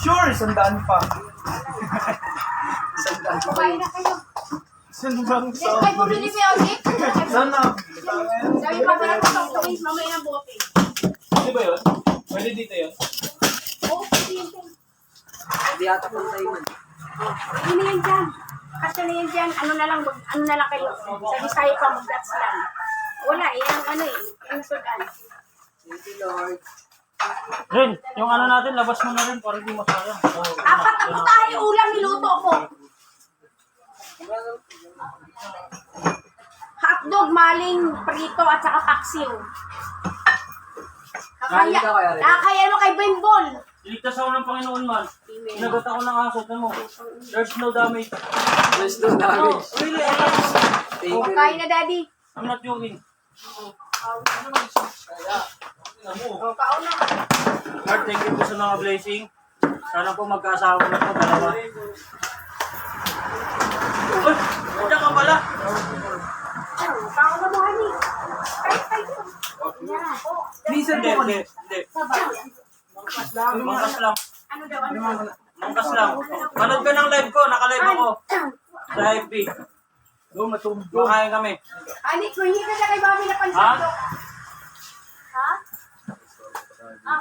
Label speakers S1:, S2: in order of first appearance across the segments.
S1: Sure, sandaan pa. Sandaan pa.
S2: Kumain na kayo.
S1: Sandang
S2: Yes, ay, bumili mo yung cake.
S1: Sana.
S2: Sabi pa pala ko sa tuwing mamaya ng bote.
S1: Pwede ba yun? Pwede dito yun?
S2: Oo, pwede yun.
S3: Hindi ata punta yun.
S2: Ano na yan dyan? Kasi na yan dyan, ano na lang kayo. Sa Bisaya pa, mag-gats lang. Wala, yan ano eh. Yung sudan.
S3: Thank you, Lord.
S4: Rin, yung ano natin, labas mo na rin para hindi masayang.
S2: Apat na putahe ulam niluto ko. Hotdog, maling, prito, at saka paksiw. Kakaya mo kay Bimbol.
S4: Iligtas ako ng Panginoon man. Inagat ako ng aso. Tama mo. There's no damage.
S3: There's no damage.
S4: No, really,
S3: Thank you.
S2: Kain na, Daddy.
S4: I'm not joking.
S2: Kaon na.
S4: Lord, thank you po sa mga blessing. Sana po magkasama na po dalawa. Uy, nandiyan ka pala.
S2: Kaon na mo, honey. Kahit. Yan.
S4: Hindi. Mangkas lang.
S2: Ano daw, ano daw?
S4: Mangkas lang. Manood ka ng live ko. Naka-live ako. Sa FB. Makain kami.
S2: Honey, kung hindi ka na kay Mami na
S4: Ha?
S2: pansado. Ha?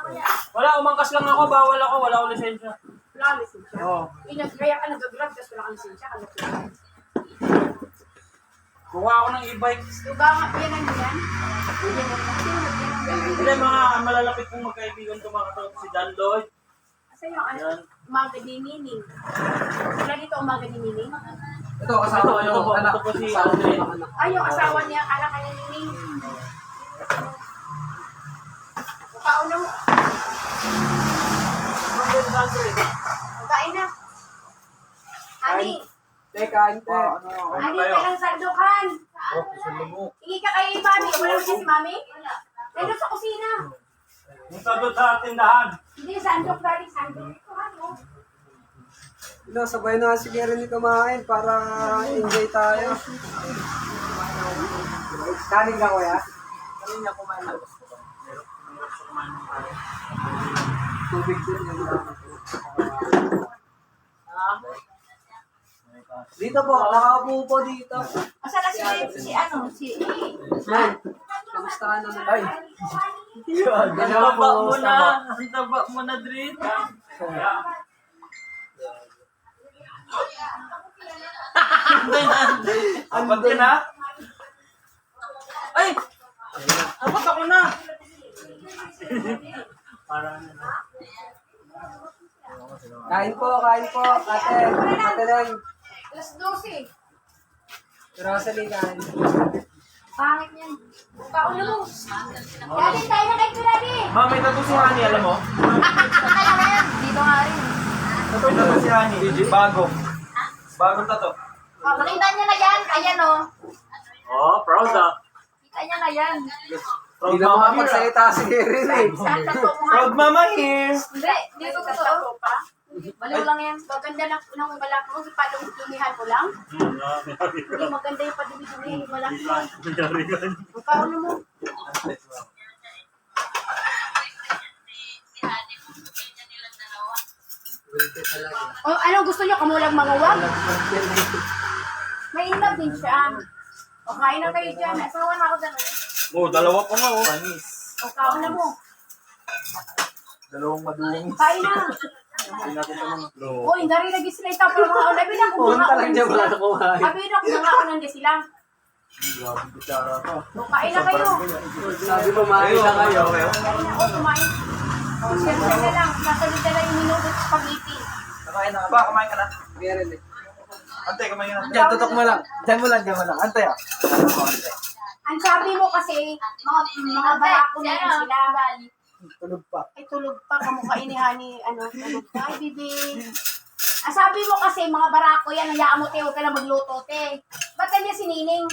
S2: Kuya.
S4: Wala, umangkas lang ako. Bawal ako. Wala akong lisensya.
S2: Wala kang lisensya.
S4: Oo.
S2: Kaya ka nag-grab, tapos wala kang lisensya.
S4: Kuha ako ng e-bike.
S2: Diba nga, yan ang yan?
S4: Hindi, mga malalapit kong magkaibigan tumakatot. Si Dan Lloyd.
S2: Kasi yung ano, umaga ni Nining. Wala dito umaga ni Nining?
S3: Ito, kasama
S4: Ito po, ito po si Andre.
S2: Ay, yung asawa niya, anak ka ni Nining. Kaon na mo. Kain na. Honey,
S3: Teka, hindi.
S2: honey ka ng sandukan. Hingi ka kay Mami. Wala mo siya si Mami? Nandun sa kusina.
S4: Yung sagot sa tindahan.
S2: Hindi, sandok dali, sandok. Ito, ano?
S3: Sabay na si Gary ni kumain para enjoy tayo. Kanin ka, kuya? Kanin na kumain na. Tubig din yung dito po, nakaupo po dito.
S2: Asa na si
S3: Man, kamusta ka naman? Ay,
S4: Ang taba mo na. Ang taba mo na, Drin. Apat ka na? Ay! Apat ako na.
S3: kain po, ate. Ate lang.
S2: Alas 12.
S3: Rosalie, kain.
S2: Pangit niyan. Kaon na mo. Daddy, tayo na kay Daddy.
S1: Ma, may tattoo si Honey, alam mo?
S2: Kaya na yan. Dito nga rin.
S1: May tattoo si Honey. Bago. Bagong tattoo.
S2: Oh, makita niya na yan. Ayan o.
S4: Oh, proud ah.
S2: Kita niya na yan.
S3: Hindi na makapagsalita si Gary eh.
S2: Saan tato mo nga?
S1: Proud mama here.
S2: Hindi, dito ko to. Baliw lang yan. Maganda ng balak mo. Padong dumihan ko lang. Hindi maganda yung padumi-dumi. Balak mo. Kaon na mo. Oh, ano gusto niyo? Kamulang mga wag? May inlove din siya. O, kain na kayo dyan. Asawa na ako dyan.
S1: Oh, dalawa pa nga oh. Panis.
S2: O, kaon na mo.
S1: Dalawang madungis.
S2: Kain na. Uy, dari lagi sila itaw pero mga labi na kung
S3: Punta lang dyan, wala na kumain.
S2: Abi na kung mga unang sila.
S1: Grabe bitara ka.
S2: O, kain na kayo.
S3: Sabi ko, main na kayo.
S2: Kain na. O, kumain. O, siyempre na lang. Kasunod na lang yung minuto sa spaghetti.
S1: Nakain na ka ba? Kumain ka na?
S3: Gary eh.
S1: Antay, kumain ka na.
S3: Diyan, tutok mo lang. Diyan mo lang. Antay ah.
S2: Ang sabi mo kasi, mga barako na yan sila.
S3: Tulog pa.
S2: Ay, tulog pa. Kamukha inihani, ano, tulog pa. Ay, bibi. Ang sabi mo kasi, mga barako yan, hayaan mo, te, huwag ka na magluto, te. Ba't nandiyan si Nining?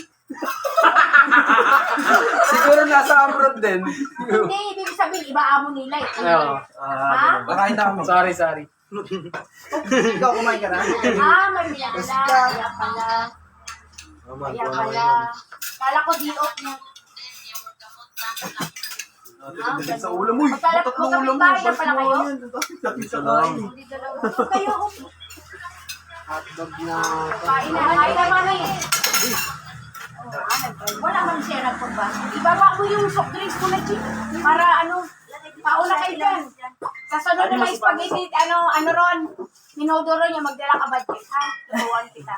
S3: Siguro nasa abroad din.
S2: Hindi, ibig sabihin, iba amo nila eh. Ha?
S1: Nakain na kami.
S3: Sorry. Ikaw, kumain ka na?
S2: May biya pala. Kaya pala. Kaya pala. Kala ko di-off niya.
S1: Sa ulam mo.
S2: Magkalap-
S1: Tatlong ulam mo.
S2: magkapit-bahay na
S1: Balik
S2: pala
S1: mo
S2: kayo?
S1: yan. Dami sa kain.
S2: Hindi dalawa. Kayo,
S3: Hotdog na...
S2: kain na mami. Wala man siya nagpabasa. Ibaba mo yung soft drinks mo na, Chief. Para pauna kayo dyan. Sa sunod na may spaghetti, ron, minodoro niya, magdala ka budget, ha? Tubuan kita.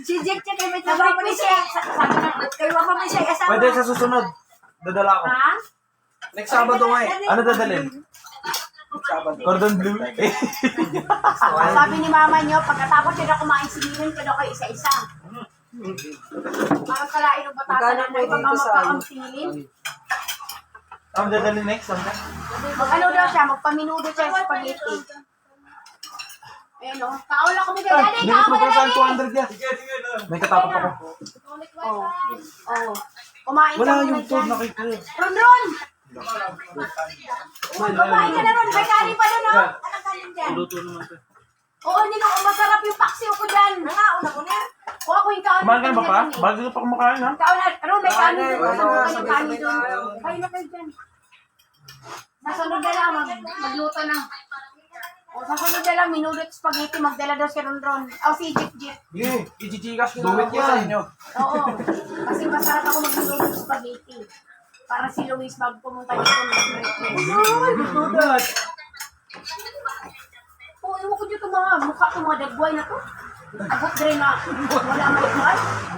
S5: Si Jack Jack ay may
S2: Nag-request
S5: trabaho
S2: siya, sabi na,
S5: kayo pa may siya kasama.
S1: Pwede sa susunod. Dadala ko.
S2: ha?
S1: Next Sabado nga eh. Ano dadalhin? Cordon bleu.
S2: Sabi ni mama niyo, pagkatapos siya na kumain, sinirin ka daw kayo isa-isa. Parang kalain ng batasan na may pagmamapakang silin.
S1: Ang dadalhin next? Ano?
S2: Mag-ano daw siya, magpaminudo siya sa spaghetti. Ayun o, kaula ko mo dyan. Dali,
S1: Hindi mas
S2: kaula
S1: magkasaan
S2: dali.
S1: 200 yan. May katapos ako.
S2: Oo. Oo. Kumain ka
S1: Wala
S2: muna
S1: yung food
S2: dyan.
S1: nakita.
S2: Ron! Kumain ka na ron. May kanin pa doon, oh. Anong kanin dyan?
S4: Luto naman to.
S2: Oo, nilo, masarap yung paksiw ko dyan. Una ko na. Kuha ko yung kanin.
S1: Kumain ka na ba pa? Bago ka pa kumakain ha?
S2: Kaula, Ron, may kanin doon.
S3: Ano,
S2: Ano yung
S3: sabay-sabay
S2: kanin doon?
S3: tayo.
S2: Kain na kayo dyan. Nasunod na lang, magluto na. O, sasunod na lang, minulot spaghetti, magdala daw si Ron. O, si Jeep Jeep.
S1: Yeah, ichichikas ko na sa inyo.
S2: Oo. Kasi masarap ako magluluto ng spaghetti. Para si Luis bago pumunta dito
S1: Dudat.
S2: Oo, ewan ko dito mga mukha ko mga dagway na to. Abot rin na wala may mahal.